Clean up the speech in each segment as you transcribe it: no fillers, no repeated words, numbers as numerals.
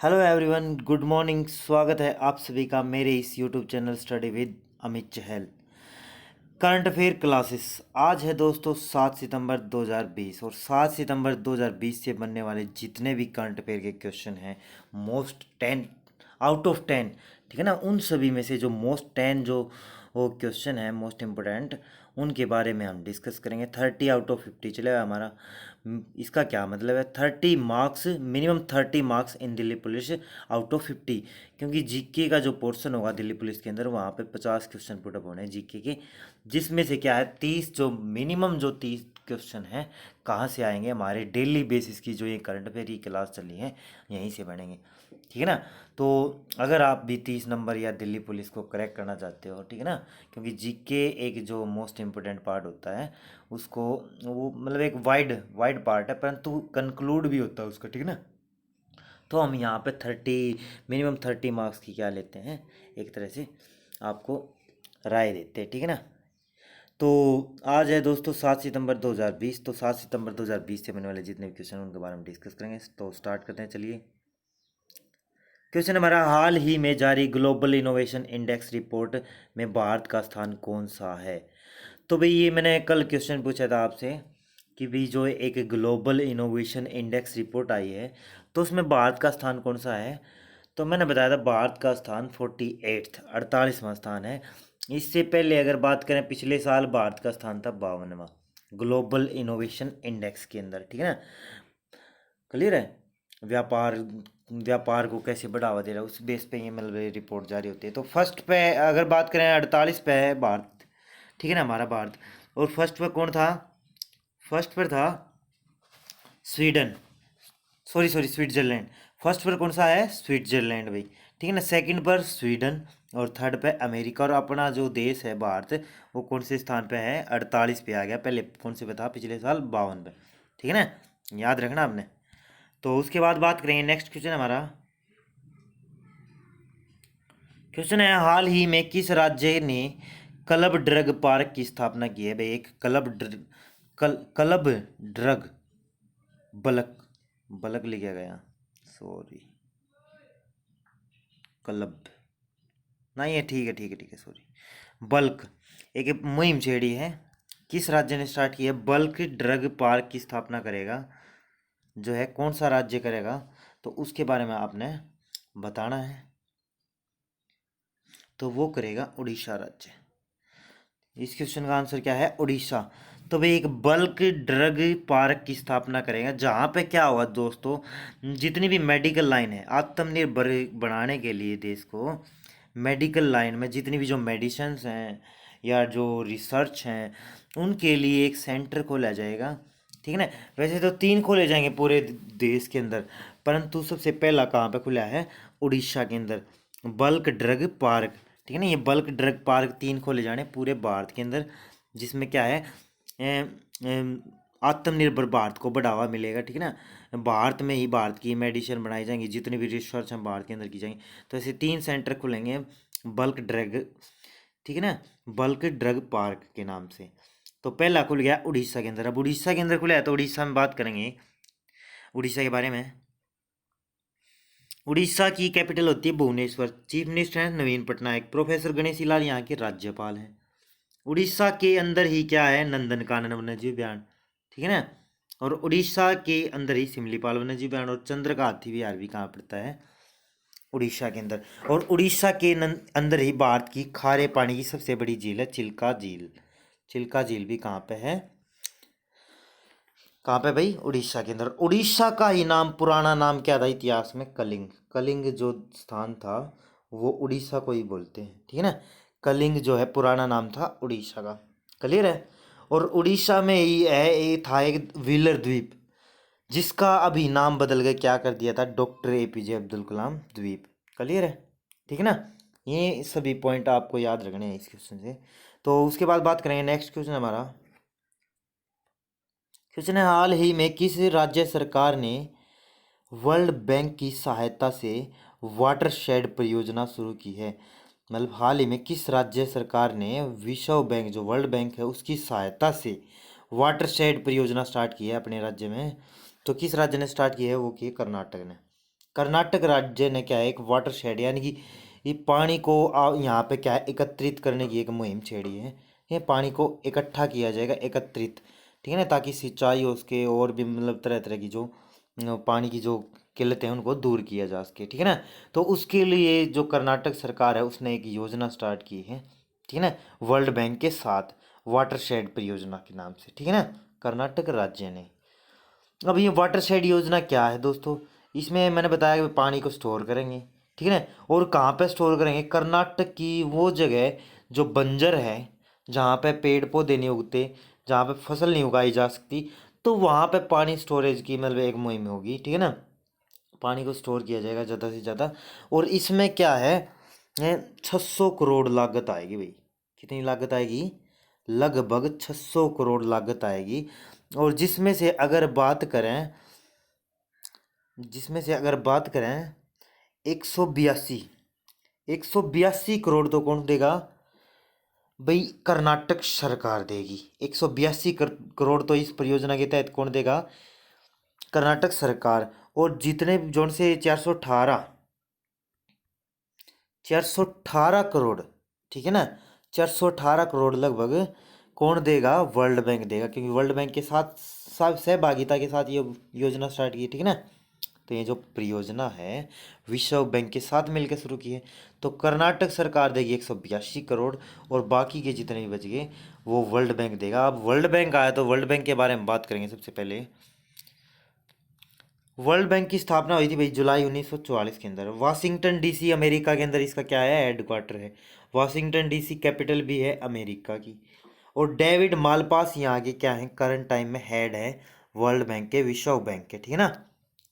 Hello everyone, good morning. स्वागत है आप सभी का मेरे इस YouTube channel study with Amit Chahal. Current affair classes. आज है दोस्तों 7 सितंबर 2020 और 7 सितंबर 2020 से बनने वाले जितने भी करंट अफेयर के क्वेश्चन हैं, मोस्ट 10 आउट ऑफ 10, ठीक है ना, उन सभी में से जो मोस्ट 10 जो वो क्वेश्चन है मोस्ट इम्पोर्टेंट, उनके बारे में हम डिस्कस करेंगे। 30 आउट ऑफ 50 चलेगा हमारा। इसका क्या मतलब है? 30 marks, minimum 30 marks in Delhi police out of 50, क्योंकि जीके का जो पोर्शन होगा दिल्ली पुलिस के अंदर, वहाँ पे 50 क्वेश्चन पुटअप होने हैं जीके के, जिसमें से क्या है 30, जो मिनिमम जो 30 क्वेश्चन हैं कहाँ से आएंगे? हमारे डेली बेसिस की जो ये करंट अफेयर की क्लास चली है यहीं से बनेंगे, ठीक है ना। तो अगर आप भी 30 नंबर या दिल्ली पुलिस को क्रैक करना चाहते हो, ठीक है ना, क्योंकि जीके एक जो मोस्ट इम्पोर्टेंट पार्ट होता है उसको, वो मतलब एक वाइड वाइड पार्ट है परंतु कंक्लूड भी होता है उसका, ठीक है ना। तो हम यहाँ पे 30, मिनिमम 30 मार्क्स की क्या लेते हैं, एक तरह से आपको राय देते हैं, ठीक है ना। तो आज है दोस्तों 7 सितंबर 2020। तो 7 सितंबर 2020 से बनने वाले जितने भी क्वेश्चन उनके बारे में डिस्कस करेंगे। तो स्टार्ट करते हैं, चलिए। क्वेश्चन हमारा, हाल ही में जारी ग्लोबल इनोवेशन इंडेक्स रिपोर्ट में भारत का स्थान कौन सा है? तो भाई ये मैंने कल क्वेश्चन पूछा था आपसे कि भाई जो एक ग्लोबल इनोवेशन इंडेक्स रिपोर्ट आई है तो उसमें भारत का स्थान कौन सा है? तो मैंने बताया था भारत का स्थान 48th 48वां स्थान है। इससे पहले अगर बात करें पिछले साल भारत का स्थान था 52वां ग्लोबल इनोवेशन इंडेक्स के अंदर, ठीक है ना। क्लियर है? व्यापार व्यापार को कैसे बढ़ावा दे रहा है उस बेस पे ये मतलब रिपोर्ट जारी होती है। तो फर्स्ट पे अगर बात करें 48 पे है भारत, ठीक है ना, हमारा भारत। और फर्स्ट पर कौन था? फर्स्ट पर था Sweden, sorry sorry Switzerland. First पर कौन सा है? स्विट्जरलैंड भाई, ठीक है ना। सेकंड पर स्वीडन और थर्ड पे अमेरिका। और अपना जो देश है भारत, वो कौन से स्थान पे है? 48 पे आ गया। पहले कौन से पे था? पिछले साल 52 पे, ठीक है ना, याद रखना आपने। तो उसके बाद बात करेंगे, नेक्स्ट क्वेश्चन हमारा क्वेश्चन है, हाल ही में किस राज्य ने क्लब ड्रग पार्क की स्थापना की है? भाई एक क्लब ड्रग बलक बलक लिखा गया, सॉरी, क्लब नहीं है, ठीक है ठीक है ठीक है, सॉरी, बल्क एक मुहिम छेड़ी है। किस राज्य ने स्टार्ट की है? बल्क ड्रग पार्क की स्थापना करेगा जो है, कौन सा राज्य करेगा? तो उसके बारे में आपने बताना है। तो वो करेगा उड़ीसा राज्य। इस क्वेश्चन का आंसर क्या है? उड़ीसा। तो भाई एक बल्क ड्रग पार्क की स्थापना करेगा जहाँ पे क्या होगा दोस्तों, जितनी भी मेडिकल लाइन है आत्मनिर्भर बनाने के लिए देश को, मेडिकल लाइन में जितनी भी जो मेडिसिन्स हैं या जो रिसर्च हैं उनके लिए एक सेंटर खोला जाएगा, ठीक है ना। वैसे तो 3 खोले जाएंगे पूरे देश के अंदर, परंतु सबसे पहला कहाँ पे खुला है? उड़ीसा के अंदर, बल्क ड्रग पार्क, ठीक है ना। ये बल्क ड्रग पार्क 3 खोले जाने पूरे भारत के अंदर, जिसमें क्या है, आत्मनिर्भर भारत को बढ़ावा मिलेगा, ठीक है ना। भारत में ही भारत की मेडिसिन बनाई जाएंगी, जितनी भी रिसर्च हम भारत के अंदर की जाएंगी। तो ऐसे 3 सेंटर खुलेंगे बल्क ड्रग, ठीक है ना, बल्क ड्रग पार्क के नाम से। तो पहला खुल गया उड़ीसा के अंदर। अब उड़ीसा के अंदर खुला है तो उड़ीसा में बात करेंगे उड़ीसा के बारे में। उड़ीसा की कैपिटल होती है भुवनेश्वर। चीफ मिनिस्टर हैं नवीन पटनायक। प्रोफेसर गणेशी लाल यहाँ के राज्यपाल हैं। उड़ीसा के अंदर ही क्या है? नंदनकानन वन्यजीव उद्यान, ठीक है ना। और उड़ीसा के अंदर ही सिमलीपाल वन्यजीव उद्यान और चंद्र का हाथी विहार भी कहाँ पड़ता है? उड़ीसा के अंदर। और उड़ीसा के अंदर ही भारत की खारे पानी की सबसे बड़ी झील है चिल्का झील। चिल्का झील भी कहाँ पे है? कहाँ पे भाई? उड़ीसा के अंदर। उड़ीसा का ही नाम, पुराना नाम क्या था इतिहास में? कलिंग। कलिंग जो स्थान था वो उड़ीसा को ही बोलते हैं, ठीक है ना। कलिंग जो है पुराना नाम था उड़ीसा का। क्लियर है? और उड़ीसा में ही है, ये था एक व्हीलर द्वीप, जिसका अभी नाम बदल के क्या कर दिया था? डॉक्टर एपीजे अब्दुल कलाम द्वीप। क्लियर है? ठीक है ना। ये सभी पॉइंट आपको याद रखने हैं इस क्वेश्चन से। तो उसके बाद बात करेंगे, नेक्स्ट क्वेश्चन हमारा क्वेश्चन है, हाल ही में किस राज्य सरकार ने वर्ल्ड बैंक की सहायता से वाटरशेड परियोजना शुरू की है? मतलब हाल ही में किस राज्य सरकार ने विश्व बैंक, जो वर्ल्ड बैंक है, उसकी सहायता से वाटरशेड परियोजना स्टार्ट की है अपने राज्य में? तो किस राज्य ने स्टार्ट की है? वो की है कर्नाटक ने। कर्नाटक राज्य ने क्या है, एक वाटर शेड यानी कि ये पानी को यहाँ पे क्या है, एकत्रित करने की एक मुहिम छेड़ी है। ये पानी को इकट्ठा किया जाएगा, एकत्रित, ठीक है ना, ताकि सिंचाई हो सके और भी मतलब तरह तरह की जो पानी की जो किल्लतें हैं उनको दूर किया जा सके, ठीक है ना। तो उसके लिए जो कर्नाटक सरकार है उसने एक योजना स्टार्ट की है, ठीक है ना, वर्ल्ड बैंक के साथ, वाटर शेड परियोजना के नाम से, ठीक है ना, कर्नाटक राज्य ने। अब ये वाटर शेड योजना क्या है दोस्तों, इसमें मैंने बताया कि पानी को स्टोर करेंगे, ठीक है ना, और कहाँ पे स्टोर करेंगे, कर्नाटक की वो जगह जो बंजर है, जहाँ पे पेड़ पौधे नहीं उगते, जहाँ पे फसल नहीं उगाई जा सकती, तो वहाँ पे पानी स्टोरेज की मतलब एक मुहिम होगी, ठीक है ना, पानी को स्टोर किया जाएगा ज़्यादा से ज़्यादा। और इसमें क्या है, 600 करोड़ लागत आएगी भाई। कितनी लागत आएगी, लगभग 600 करोड़ लागत आएगी। और जिसमें से अगर बात करें 182 करोड़ तो कौन देगा भाई, कर्नाटक सरकार देगी। 182 करोड़ तो इस परियोजना के तहत कौन देगा, कर्नाटक सरकार। और जितने जोन से 418 करोड़, ठीक है ना, 418 करोड़ लगभग कौन देगा, वर्ल्ड बैंक देगा, क्योंकि वर्ल्ड बैंक के साथ सब सहभागिता के साथ ये योजना स्टार्ट की, ठीक है ना। तो ये जो परियोजना है विश्व बैंक के साथ मिलकर शुरू की है। तो कर्नाटक सरकार देगी 182 करोड़, और बाकी के जितने भी बच गए वो वर्ल्ड बैंक देगा। अब वर्ल्ड बैंक आया तो वर्ल्ड बैंक के बारे में बात करेंगे। सबसे पहले वर्ल्ड बैंक की स्थापना हुई थी भाई जुलाई 1944 के अंदर, वाशिंगटन डीसी अमेरिका के अंदर इसका क्या है, हेडक्वार्टर है। वाशिंगटन डीसी कैपिटल भी है अमेरिका की। और डेविड मालपास यहाँ के क्या है, करंट टाइम में हेड है वर्ल्ड बैंक के, विश्व बैंक के, ठीक है ना,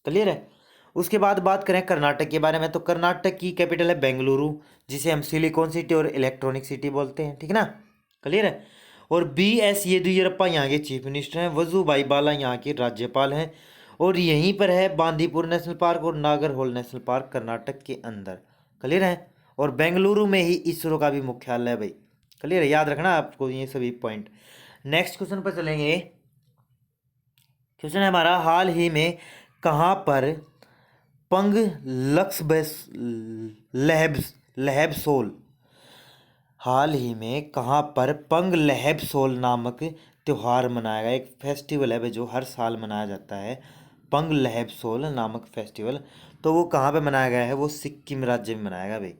क्लियर है। उसके बाद बात करें कर्नाटक के बारे में, तो कर्नाटक की कैपिटल है बेंगलुरु, जिसे हम सिलिकॉन सिटी और इलेक्ट्रॉनिक सिटी बोलते हैं, ठीक है ना, क्लियर है। और B.S. येदियुरप्पा यहाँ के चीफ मिनिस्टर हैं, वजुभाई वाला यहाँ के राज्यपाल हैं। और यहीं पर है बांदीपुर नेशनल पार्क और नागरहोल नेशनल पार्क कर्नाटक के अंदर, क्लियर है। और बेंगलुरु में ही इसरो का भी मुख्यालय है भाई, क्लियर है, याद रखना आपको ये सभी पॉइंट। नेक्स्ट क्वेश्चन पर चलेंगे। क्वेश्चन है हमारा, हाल ही में कहाँ पर पंग लक्सबेस लहब्स लहबसोल हाल ही में कहाँ पर पंग लहबसोल नामक त्यौहार मनाया गया, एक फेस्टिवल है भाई जो हर साल मनाया जाता है, पंग लहबसोल नामक फेस्टिवल। तो वो कहाँ पे मनाया गया है, वो सिक्किम राज्य में मनाया गया भाई।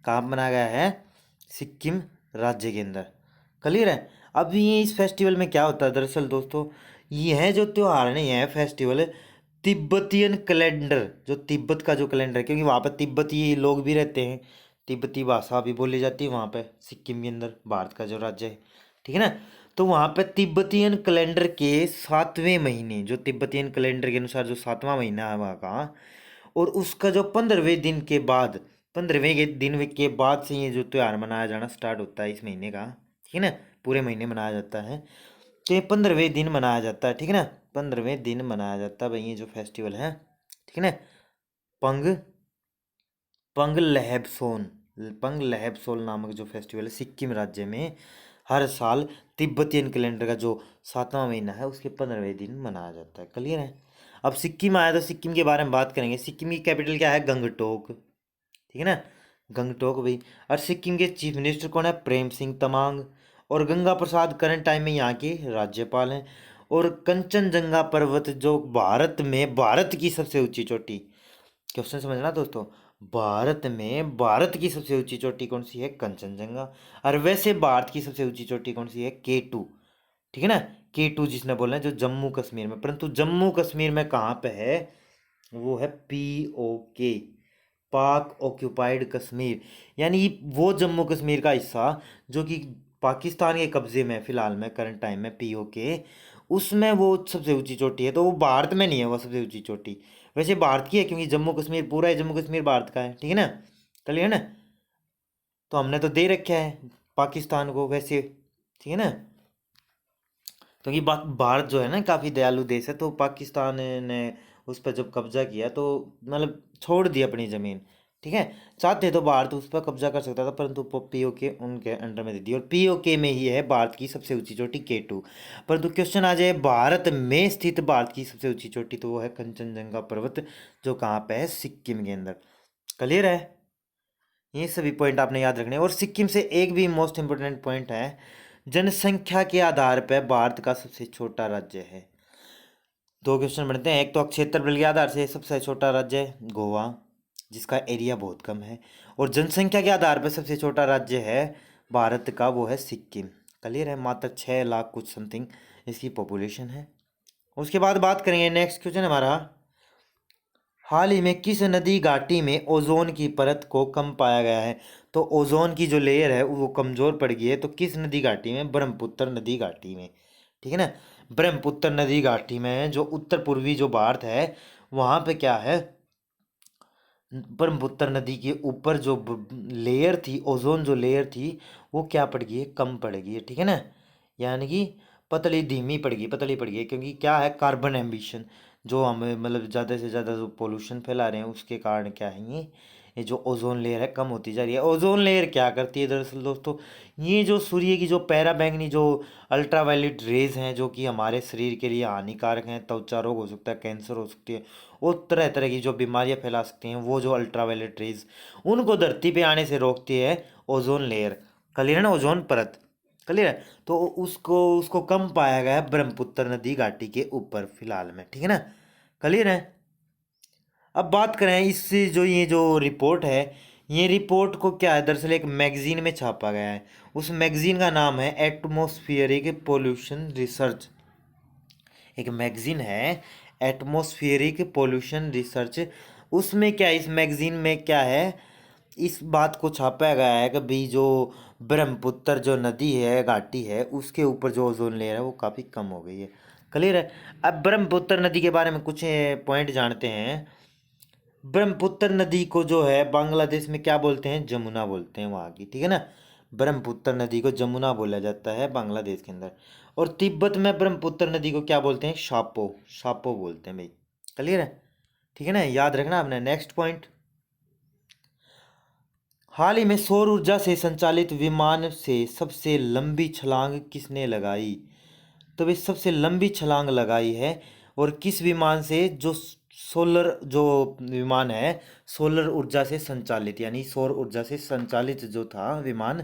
कहाँ पे मनाया गया है, सिक्किम राज्य के अंदर, क्लियर है। अब ये इस फेस्टिवल में क्या होता है दरअसल दोस्तों, यह जो त्यौहार है ना, यह फेस्टिवल तिब्बतियन कैलेंडर, जो तिब्बत का जो कैलेंडर है, क्योंकि वहाँ पर तिब्बती लोग भी रहते हैं, तिब्बती भाषा भी बोली जाती है वहाँ पे सिक्किम के अंदर, भारत का जो राज्य है, ठीक है ना। तो वहाँ पे तिब्बतियन कैलेंडर के 7वें महीने, जो तिब्बतियन कैलेंडर के अनुसार जो 7वां महीना है वहाँ का, और उसका जो 15वें दिन के बाद, 15वें के दिन के बाद से ये जो त्यौहार मनाया जाना स्टार्ट होता है इस महीने का, ठीक है ना, पूरे महीने मनाया जाता है। तो ये 15वें दिन मनाया जाता है, ठीक है ना, 15वें दिन मनाया जाता है भाई ये जो फेस्टिवल है, ठीक है ना। पंग पंग लहबसोन पंग लहबसोल नामक जो फेस्टिवल है सिक्किम राज्य में हर साल तिब्बतियन कैलेंडर का जो 7वां महीना है उसके 15वें दिन मनाया जाता है, क्लियर है। अब सिक्किम आया तो सिक्किम के बारे में बात करेंगे। सिक्किम की कैपिटल क्या है, गंगटोक, ठीक है ना, गंगटोक भाई। और सिक्किम के चीफ मिनिस्टर कौन है, प्रेम सिंह तमांग। और गंगा प्रसाद करंट टाइम में यहाँ के राज्यपाल हैं। और कंचनजंगा पर्वत जो भारत की सबसे ऊंची चोटी, क्वेश्चन समझना दोस्तों, भारत की सबसे ऊंची चोटी कौन सी है, कंचनजंगा। और वैसे भारत की सबसे ऊंची चोटी कौन सी है, K2, ठीक है ना, K2 जिसने बोला है जो जम्मू कश्मीर में, परंतु जम्मू कश्मीर में कहाँ पे है, वो है POK, पाक ऑक्यूपाइड कश्मीर, यानी वो जम्मू कश्मीर का हिस्सा जो कि पाकिस्तान के कब्जे में है फिलहाल में, करंट टाइम में, POK, उसमें वो सबसे ऊंची चोटी है। तो वो भारत में नहीं है वो सबसे ऊंची चोटी, वैसे भारत की है क्योंकि जम्मू कश्मीर पूरा है, जम्मू कश्मीर भारत का है, ठीक है ना, क्लियर है ना। तो हमने तो दे रखा है पाकिस्तान को वैसे, ठीक है ना, क्योंकि भारत जो है ना काफ़ी दयालु देश है, तो पाकिस्तान ने उस पर जब कब्जा किया तो मतलब छोड़ दी अपनी ज़मीन, ठीक है। चाहते तो भारत उस पर कब्जा कर सकता था, परंतु पीओके उनके अंडर में दे दी, और पीओके में ही है भारत की सबसे ऊंची चोटी K2। परंतु क्वेश्चन आ जाए भारत में स्थित भारत की सबसे ऊंची चोटी, तो वो है कंचनजंगा पर्वत, जो कहाँ पे है, सिक्किम के अंदर। क्लियर है, ये सभी पॉइंट आपने याद रखने। और सिक्किम से एक भी मोस्ट इंपोर्टेंट पॉइंट है, जनसंख्या के आधार पर भारत का सबसे छोटा राज्य है। दो क्वेश्चन बनते हैं, एक तो क्षेत्रफल के आधार से सबसे छोटा राज्य है गोवा, जिसका एरिया बहुत कम है, और जनसंख्या के आधार पर सबसे छोटा राज्य है भारत का, वो है सिक्किम। क्लियर है, मात्र 6 लाख कुछ समथिंग इसकी पॉपुलेशन है। उसके बाद बात करेंगे, नेक्स्ट क्वेश्चन हमारा, हाल ही में किस नदी घाटी में ओजोन की परत को कम पाया गया है? तो ओजोन की जो लेयर है वो कमजोर पड़ गई है, तो किस नदी घाटी में? ब्रह्मपुत्र नदी घाटी में। ठीक है ना, ब्रह्मपुत्र नदी घाटी में, जो उत्तर पूर्वी जो भारत है, वहाँ पे क्या है, ब्रह्मपुत्र नदी के ऊपर जो लेयर थी, ओजोन जो लेयर थी, वो क्या पड़ गई है, कम पड़ गई है। ठीक है ना, यानी कि पतली धीमी पड़ गई, पतली पड़ गई, क्योंकि क्या है, कार्बन एम्बिशन, जो हम मतलब ज़्यादा से ज़्यादा जो पोल्यूशन फैला रहे हैं उसके कारण क्या है, ये जो ओजोन लेयर है कम होती जा रही है। ओजोन लेयर क्या करती है दरअसल दोस्तों, ये जो सूर्य की जो पैराबैंगनी जो अल्ट्रावायलेट रेज हैं, जो कि हमारे शरीर के लिए हानिकारक हैं, त्वचा रोग हो सकता है, कैंसर हो सकती है, वो तरह तरह की जो बीमारियां फैला सकती हैं, वो जो अल्ट्रावायलेट रेज, उनको धरती पे आने से रोकती है ओजोन लेयर। क्लियर है ना, ओजोन परत। क्लियर है, तो उसको उसको कम पाया गया है ब्रह्मपुत्र नदी घाटी के ऊपर फिलहाल में। ठीक है ना, क्लियर है। अब बात करें इससे, जो ये जो रिपोर्ट है, ये रिपोर्ट को क्या है, दरअसल एक मैगजीन में छापा गया है। उस मैगजीन का नाम है एटमॉस्फेरिक पोल्यूशन रिसर्च। एक मैगजीन है एटमॉस्फेरिक पोल्यूशन रिसर्च। उसमें क्या है, इस मैगजीन में क्या है, इस बात को छापा गया है कि भाई जो ब्रह्मपुत्र जो नदी है, घाटी है, उसके ऊपर जो ओजोन लेयर है वो काफ़ी कम हो गई है। क्लियर है। अब ब्रह्मपुत्र नदी के बारे में कुछ पॉइंट जानते हैं। ब्रह्मपुत्र नदी को जो है बांग्लादेश में क्या बोलते हैं, जमुना बोलते हैं वहाँ की। ठीक है ना, ब्रह्मपुत्र नदी को जमुना बोला जाता है बांग्लादेश के अंदर। और तिब्बत में ब्रह्मपुत्र नदी को क्या बोलते हैं, शापो, शापो बोलते हैं भाई। क्लियर है, ठीक है ना, याद रखना आपने। नेक्स्ट पॉइंट, हाल ही में सौर ऊर्जा से संचालित विमान से सबसे लंबी छलांग किसने लगाई? तो भाई सबसे लंबी छलांग लगाई है, और किस विमान से, जो सोलर जो विमान है, सोलर ऊर्जा से संचालित, यानी सौर ऊर्जा से संचालित जो था विमान,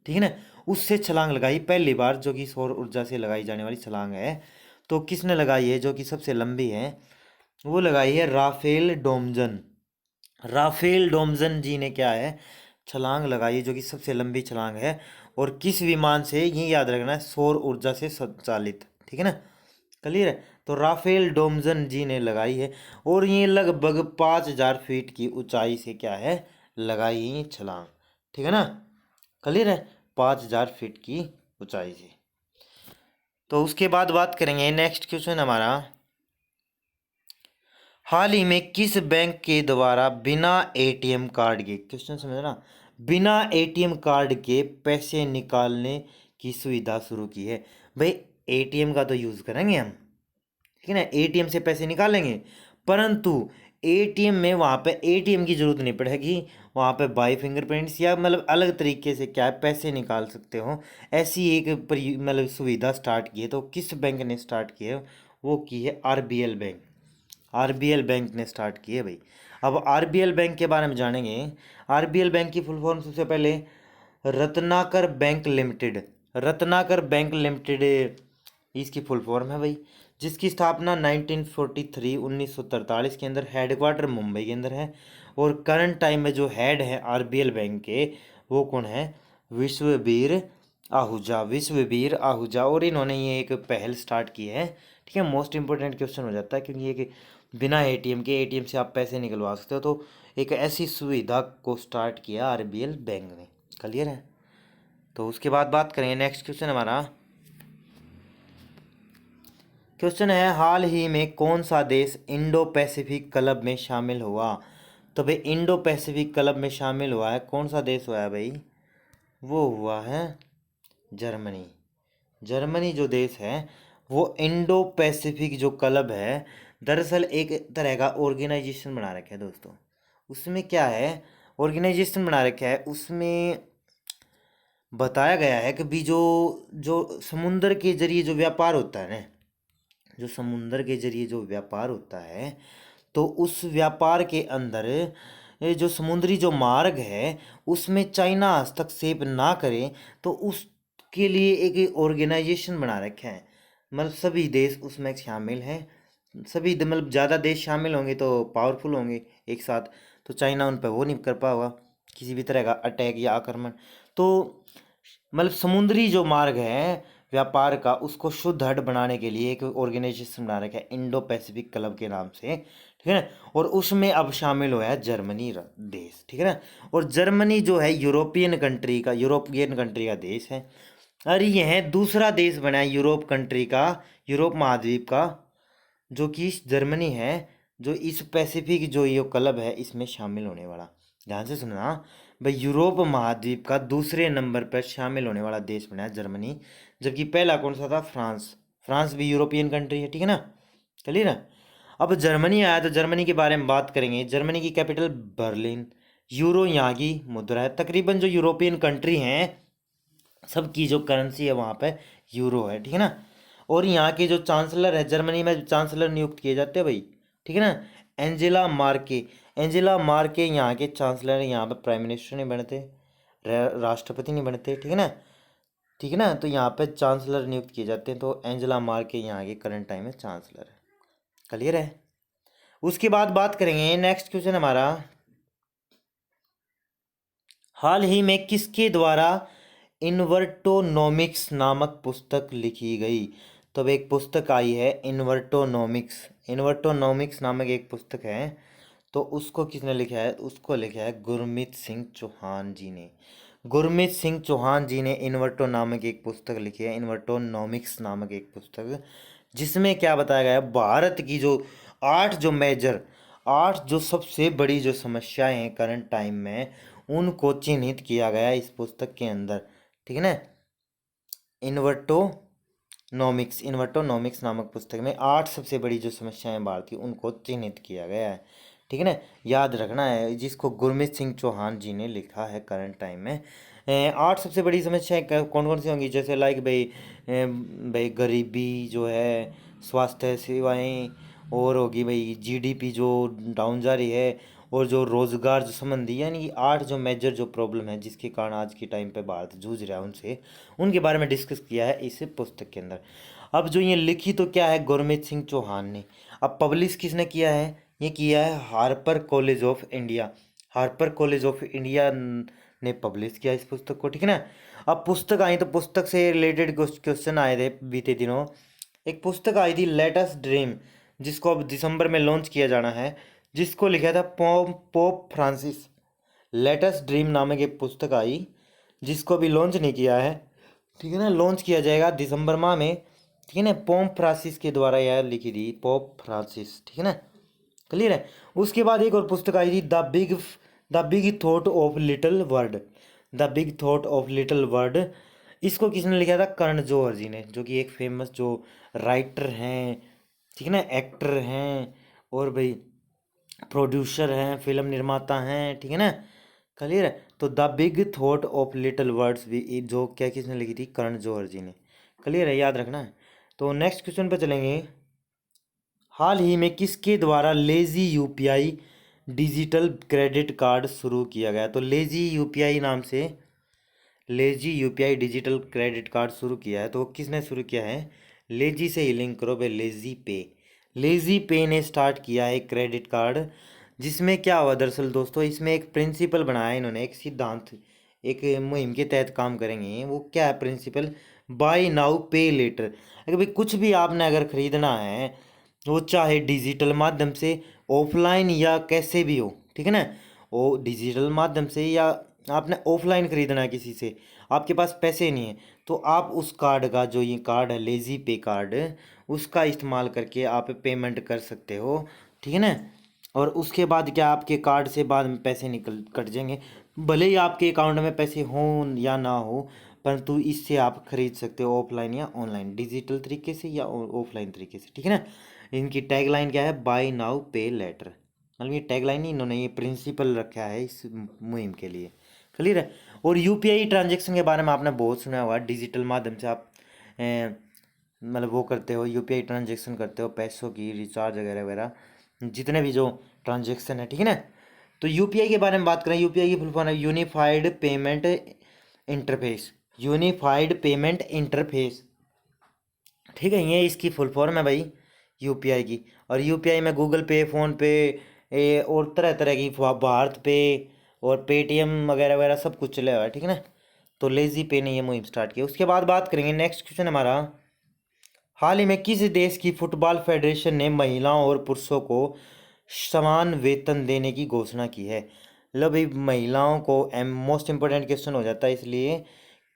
ठीक है ना, उससे छलांग लगाई पहली बार, जो कि सौर ऊर्जा से लगाई जाने वाली छलांग है। तो किसने लगाई है, जो कि सबसे लंबी है, वो लगाई है राफेल डोमजन। राफेल डोमजन जी ने क्या है, छलांग लगाई, जो कि सबसे लंबी छलांग है। और किस विमान से, ये याद रखना है, सौर ऊर्जा से संचालित। ठीक है ना, क्लियर है। तो राफेल डोमजन जी ने लगाई है, और ये लगभग 5,000 फीट की ऊंचाई से क्या है, लगाई है ये छलांग। ठीक है ना, क्लियर है, 5,000 फीट की ऊंचाई से। तो उसके बाद बात करेंगे, नेक्स्ट क्वेश्चन हमारा, हाल ही में किस बैंक के द्वारा बिना एटीएम कार्ड के, क्वेश्चन समझना, बिना एटीएम कार्ड के पैसे निकालने की सुविधा शुरू की है? भाई एटीएम का तो यूज़ करेंगे हम, ठीक है ना, एटीएम से पैसे निकालेंगे, परंतु एटीएम में वहाँ पे एटीएम की ज़रूरत नहीं पड़ेगी, वहाँ पे बाई फिंगरप्रिंट्स या मतलब अलग तरीके से क्या है, पैसे निकाल सकते हो। ऐसी एक मतलब सुविधा स्टार्ट की है, तो किस बैंक ने स्टार्ट की है, वो की है आरबीएल बैंक। आरबीएल बैंक ने स्टार्ट की है भाई। अब आरबीएल बैंक के बारे में जानेंगे। आरबीएल बैंक की फुल फॉर्म सबसे पहले Ratnakar bank limited, Ratnakar bank limited इसकी फुल फॉर्म है भाई, जिसकी स्थापना 1943 1943 के अंदर, हेडक्वार्टर मुंबई के अंदर है। और करंट टाइम में जो हेड है आरबीएल बैंक के, वो कौन है, विश्ववीर आहूजा, विश्ववीर आहूजा। और इन्होंने ये एक पहल स्टार्ट की है। ठीक है, मोस्ट इंपॉर्टेंट क्वेश्चन हो जाता है, क्योंकि ये कि बिना एटीएम के, एटीएम से आप पैसे निकलवा सकते हो, तो एक ऐसी सुविधा को स्टार्ट किया आरबीएल बैंक ने। क्लियर है। तो उसके बाद बात करेंगे, नेक्स्ट क्वेश्चन हमारा, क्वेश्चन है, हाल ही में कौन सा देश इंडो पैसिफिक क्लब में शामिल हुआ? तो भाई इंडो पैसिफिक क्लब में शामिल हुआ है, कौन सा देश हुआ है भाई, वो हुआ है जर्मनी। जर्मनी जो देश है, वो इंडो पैसिफिक जो क्लब है, दरअसल एक तरह का ऑर्गेनाइजेशन बना रखा है दोस्तों। उसमें क्या है, ऑर्गेनाइजेशन बना रखा है, उसमें बताया गया है कि भी जो जो समुंदर के जरिए जो व्यापार होता है ना, जो समुंदर के जरिए जो व्यापार होता है, तो उस व्यापार के अंदर ये जो समुद्री जो मार्ग है उसमें चाइना हस्तक्षेप ना करे, तो उसके लिए एक ऑर्गेनाइजेशन बना रखा है। मतलब सभी देश उसमें शामिल हैं, सभी मतलब ज़्यादा देश शामिल होंगे तो पावरफुल होंगे एक साथ, तो चाइना उन पर वो नहीं कर पाएगा किसी भी तरह का अटैक या आक्रमण। तो मतलब समुद्री जो मार्ग है व्यापार का, उसको सुदृढ़ बनाने के लिए एक ऑर्गेनाइजेशन बना रखा है, इंडो पैसिफिक क्लब के नाम से, ठीक है ना। और उसमें अब शामिल हुआ है जर्मनी देश, ठीक है ना। और जर्मनी जो है यूरोपियन कंट्री का देश है। और यह दूसरा देश बना है यूरोप कंट्री का, यूरोप महाद्वीप का, जो कि जर्मनी है, जो इस पैसिफिक जो ये क्लब है इसमें शामिल होने वाला। ध्यान से सुनना भाई, यूरोप महाद्वीप का दूसरे नंबर पर शामिल होने वाला देश बना है जर्मनी, जबकि पहला कौन सा था, फ्रांस। फ्रांस भी यूरोपियन कंट्री है, ठीक है ना, चलिए ना। अब जर्मनी आया तो जर्मनी के बारे में बात करेंगे। जर्मनी की कैपिटल बर्लिन, यूरो यहाँ की मुद्रा है। तकरीबन जो यूरोपियन कंट्री हैं सबकी जो करेंसी है वहाँ पे यूरो है, ठीक है ना। और यहाँ के जो चांसलर है, जर्मनी में जो चांसलर नियुक्त किए जाते हैं भाई, ठीक है ना, एंजेला मार्के। एंजेला मार्के यहाँ के चांसलर हैं, यहाँ पे प्राइम मिनिस्टर नहीं बनते, राष्ट्रपति नहीं बनते, ठीक है ना, ठीक है ना। तो यहाँ पे चांसलर नियुक्त किए जाते हैं, तो एंजेला मार्के यहाँ के करंट टाइम में चांसलर है, क्लियर है। उसके बाद बात करेंगे, नेक्स्ट क्वेश्चन हमारा, हाल ही में किसके द्वारा इन्वर्टोनॉमिक्स नामक पुस्तक लिखी गई। तो अब एक पुस्तक आई है इन्वर्टोनॉमिक्स, इन्वर्टोनॉमिक्स नामक एक पुस्तक है, तो उसको किसने लिखा है, उसको लिखा है गुरमीत सिंह चौहान जी ने। गुरमीत सिंह चौहान जी ने इन्वर्टो नामक एक पुस्तक लिखी है, इन्वर्टोनॉमिक्स नामक एक पुस्तक, जिसमें क्या बताया गया है, भारत की जो आठ जो सबसे बड़ी जो समस्याएं हैं करंट टाइम में, उनको चिन्हित किया गया है इस पुस्तक के अंदर, ठीक है ना। इन्वर्टोनॉमिक्स नामक पुस्तक में 8 सबसे बड़ी जो समस्याएं भारत की, उनको चिन्हित किया गया है, ठीक है ना। याद रखना है, जिसको गुरमीत सिंह चौहान जी ने लिखा है करंट टाइम में। 8 सबसे बड़ी समस्याएं कौन कौन सी होंगी, जैसे लाइक भाई गरीबी जो है, स्वास्थ्य सेवाएं, और होगी भाई जीडीपी जो डाउन जा रही है, और जो रोजगार जो संबंधी, यानी कि 8 जो मेजर जो प्रॉब्लम है जिसके कारण आज के टाइम पे भारत जूझ रहा है उनसे, उनके बारे में डिस्कस किया है इस पुस्तक के अंदर। अब जो ये लिखी तो क्या है, गुरमीत सिंह चौहान ने। अब पब्लिश किसने किया है, ये किया है Harper college of India. Harper college of India ने पब्लिश किया इस पुस्तक को, ठीक है ना। अब पुस्तक आई तो पुस्तक से रिलेटेड क्वेश्चन आए थे बीते दिनों। एक पुस्तक आई थी लेटेस्ट ड्रीम, जिसको अब दिसंबर में लॉन्च किया जाना है, जिसको लिखा था पोप फ्रांसिस। लेटेस्ट ड्रीम नामक एक पुस्तक आई, जिसको अभी लॉन्च नहीं किया है, ठीक है ना, लॉन्च किया जाएगा दिसंबर माह में, ठीक है ना। पोप फ्रांसिस के द्वारा यह लिखी थी, पोप फ्रांसिस, ठीक है ना, क्लियर है। उसके बाद एक और पुस्तक आई थी, the big thought of little word. The big thought of little word, इसको किसने लिखा था, कर्ण जौहर जी ने, जो कि एक फेमस जो राइटर हैं, ठीक है ना, एक्टर हैं, और भाई प्रोड्यूसर हैं, फिल्म निर्माता हैं, ठीक है ना, क्लियर है। तो the big thought of little words भी जो क्या किसने लिखी थी, कर्ण जौहर जी ने, क्लियर है, याद रखना है। तो नेक्स्ट क्वेश्चन पर चलेंगे, हाल ही में किसके द्वारा lazy UPI digital credit card शुरू किया गया। तो लेजी यूपीआई नाम से lazy UPI digital credit card शुरू किया है, तो वो किसने शुरू किया है, लेजी से ही लिंक करो भाई, लेजी पे। लेजी पे ने स्टार्ट किया है क्रेडिट कार्ड, जिसमें क्या हुआ दरअसल दोस्तों, इसमें एक प्रिंसिपल बनाया है इन्होंने, एक सिद्धांत, एक मुहिम के तहत काम करेंगे। वो क्या है प्रिंसिपल, बाय नाउ पे लेटर। अगर भाई कुछ भी आपने अगर खरीदना है, वो चाहे डिजिटल माध्यम से, ऑफलाइन या कैसे भी हो, ठीक है ना, वो डिजिटल माध्यम से या आपने ऑफलाइन खरीदना है किसी से, आपके पास पैसे नहीं है, तो आप उस कार्ड का, जो ये कार्ड है लेजी पे कार्ड, उसका इस्तेमाल करके आप पेमेंट कर सकते हो, ठीक है ना। और उसके बाद क्या, आपके कार्ड से बाद में पैसे निकल कट जाएंगे, भले ही आपके अकाउंट में पैसे हों या ना हो, परंतु इससे आप खरीद सकते हो ऑफलाइन या ऑनलाइन, डिजिटल तरीके से या ऑफलाइन तरीके से, ठीक है ना। इनकी टैगलाइन क्या है, बाय नाउ पे लेटर, मतलब ये टैगलाइन नहीं, इन्होंने ये प्रिंसिपल रखा है इस मुहिम के लिए। क्लियर है। और यूपीआई ट्रांजेक्शन के बारे में आपने बहुत सुना होगा, डिजिटल माध्यम से आप मतलब वो करते हो, यूपीआई ट्रांजेक्शन करते हो, पैसों की रिचार्ज वगैरह वगैरह, जितने भी जो ट्रांजेक्शन है, ठीक है ना। तो यूपीआई के बारे में बात करें, यूपीआई की फुल फॉर्म है unified payment interface. Unified payment interface, ठीक है, ये इसकी फुल फॉर्म है भाई यूपीआई की। और यूपीआई में गूगल पे, फ़ोन पे और तरह तरह की भारत पे और पेटीएम वगैरह वगैरह सब कुछ चला हुआ है, ठीक है ना। तो लेजी पे ने ये मुहिम स्टार्ट की। उसके बाद बात करेंगे, नेक्स्ट क्वेश्चन हमारा, हाल ही में किस देश की फुटबॉल फेडरेशन ने महिलाओं और पुरुषों को समान वेतन देने की घोषणा की है। लो भाई, महिलाओं को मोस्ट इम्पोर्टेंट क्वेश्चन हो जाता है इसलिए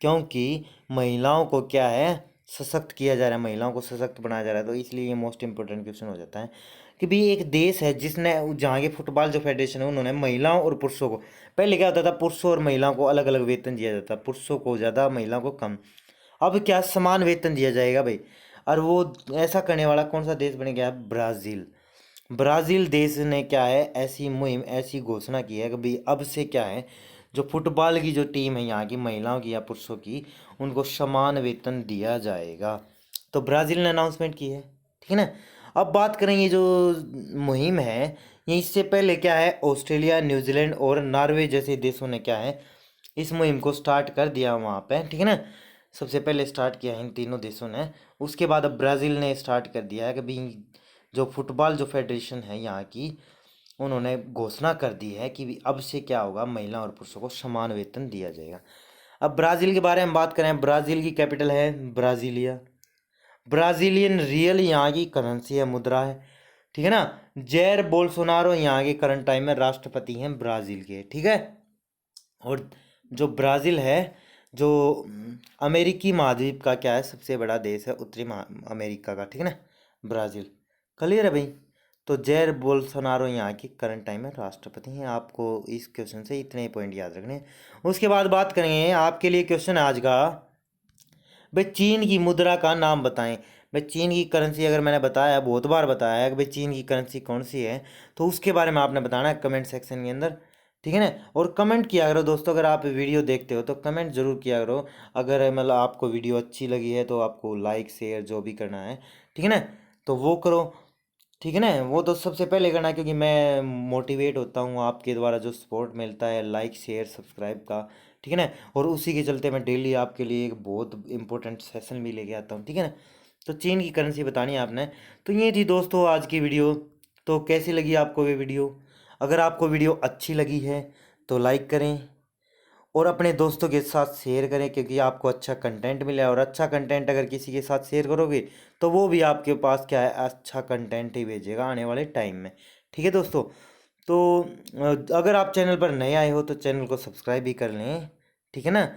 क्योंकि महिलाओं को क्या है, सशक्त किया जा रहा है, महिलाओं को सशक्त बनाया जा रहा है, तो इसलिए ये मोस्ट इंपॉर्टेंट क्वेश्चन हो जाता है कि भाई एक देश है जिसने, जहाँ की फुटबॉल जो फेडरेशन है उन्होंने महिलाओं और पुरुषों को, पहले क्या होता था, पुरुषों और महिलाओं को अलग अलग वेतन दिया जाता, पुरुषों को ज़्यादा महिलाओं को कम। अब क्या समान वेतन दिया जाएगा भाई। और वो ऐसा करने वाला कौन सा देश बन गया, ब्राज़ील। ब्राज़ील देश ने क्या है, ऐसी मुहिम, ऐसी घोषणा की है कि भाई अब से क्या है, जो फुटबॉल की जो टीम है यहाँ की, महिलाओं की या पुरुषों की, उनको समान वेतन दिया जाएगा। तो ब्राज़ील ने अनाउंसमेंट की है, ठीक है ना। अब बात करें ये जो मुहिम है, ये इससे पहले क्या है, ऑस्ट्रेलिया, न्यूजीलैंड और नॉर्वे जैसे देशों ने क्या है, इस मुहिम को स्टार्ट कर दिया वहाँ पे, ठीक है ना। सबसे पहले स्टार्ट किया इन तीनों देशों ने। उसके बाद अब ब्राज़ील ने स्टार्ट कर दिया है कि भाई जो फुटबॉल जो फेडरेशन है यहाँ की, उन्होंने घोषणा कर दी है कि अब से क्या होगा, महिला और पुरुषों को समान वेतन दिया जाएगा। अब ब्राज़ील के बारे में बात करें, ब्राज़ील की कैपिटल है ब्राज़ीलिया। ब्राज़ीलियन रियल यहाँ की करेंसी है, मुद्रा है, ठीक है ना। जैर बोल्सोनारो यहाँ के करंट टाइम में राष्ट्रपति हैं ब्राज़ील के, ठीक है। और जो ब्राज़ील है, जो अमेरिकी महाद्वीप का क्या है, सबसे बड़ा देश है उत्तरी अमेरिका का, ठीक है ना, ब्राज़ील। क्लियर है भाई। तो जैर बोल्सोनारो यहाँ की करंट टाइम में राष्ट्रपति हैं। आपको इस क्वेश्चन से इतने ही पॉइंट याद रखने हैं। उसके बाद बात करेंगे, आपके लिए क्वेश्चन है आज का, भाई चीन की मुद्रा का नाम बताएं। भाई चीन की करेंसी, अगर मैंने बताया, बहुत बार बताया है कि भाई चीन की करेंसी कौन सी है, तो उसके बारे में आपने बताना है कमेंट सेक्शन के अंदर, ठीक है ना। और कमेंट किया करो दोस्तों, अगर आप वीडियो देखते हो तो कमेंट जरूर किया करो। अगर मतलब आपको वीडियो अच्छी लगी है तो आपको लाइक शेयर जो भी करना है, ठीक है ना, तो वो करो, ठीक है ना। वो तो सबसे पहले करना है, क्योंकि मैं मोटिवेट होता हूँ आपके द्वारा जो सपोर्ट मिलता है लाइक शेयर सब्सक्राइब का, ठीक है ना। और उसी के चलते मैं डेली आपके लिए एक बहुत इंपॉर्टेंट सेशन भी लेके आता हूँ, ठीक है ना। तो चीन की करेंसी बतानी है आपने। तो ये थी दोस्तों आज की वीडियो। तो कैसी लगी आपको ये वीडियो? अगर आपको वीडियो अच्छी लगी है तो लाइक करें और अपने दोस्तों के साथ शेयर करें, क्योंकि आपको अच्छा कंटेंट मिला, और अच्छा कंटेंट अगर किसी के साथ शेयर करोगे तो वो भी आपके पास क्या है, अच्छा कंटेंट ही भेजेगा आने वाले टाइम में, ठीक है दोस्तों। तो अगर आप चैनल पर नए आए हो तो चैनल को सब्सक्राइब भी कर लें, ठीक है ना।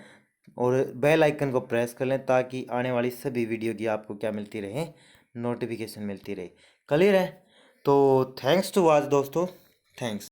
और बेल आइकन को प्रेस कर लें ताकि आने वाली सभी वीडियो की आपको क्या मिलती रहे, नोटिफिकेशन मिलती रहे। क्लियर है। तो थैंक्स टू वॉच दोस्तों, थैंक्स।